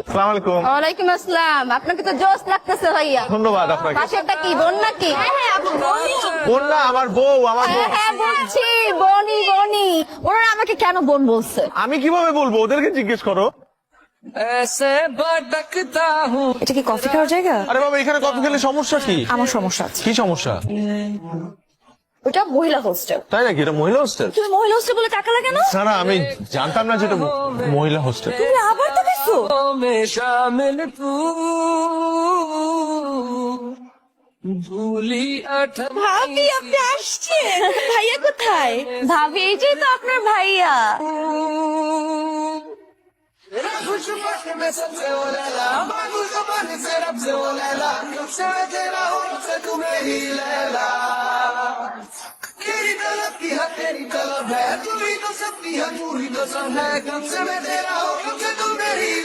আসসালামু আলাইকুম। ওয়ালাইকুম আসসালাম। আপনাকে তো জোশ লাগতেছে ভাইয়া। ধন্যবাদ আপনাকে। পাশেরটা কি বোন নাকি? হ্যাঁ আপু বনি। বোন না, আমার বউ, আমার বউ। হ্যাঁ বুঝছি, বনি বনি। ওরা আমাকে কেন বোন বলছে? আমি কিভাবে বলবো, ওদেরকে জিজ্ঞেস করো। এটা কি কফি খাওয়ার জায়গা? আরে বাবা, এখানে কফি খেলে সমস্যা কি? আমার সমস্যা আছে। কি সমস্যা? ওটা মহিলা হোস্টেল। তাই নাকি? এটা মহিলা হোস্টেল? তুমি মহিলা হোস্টেল বলে টাকা লাগে না? না না, আমি জানতাম না যেটা মহিলা হোস্টেল। তুমি আবার তো গেছো। ভাবি আপনি আসছেন? ভাইয়া কোথায়? ভাবি এই যে তো আপনার ভাইয়া। तेरी तलब की है तेरी तलब है, तू ही तो सबकी है, तू ही तो सब है, कब से मैं तेरा हूँ, कब से तू मेरी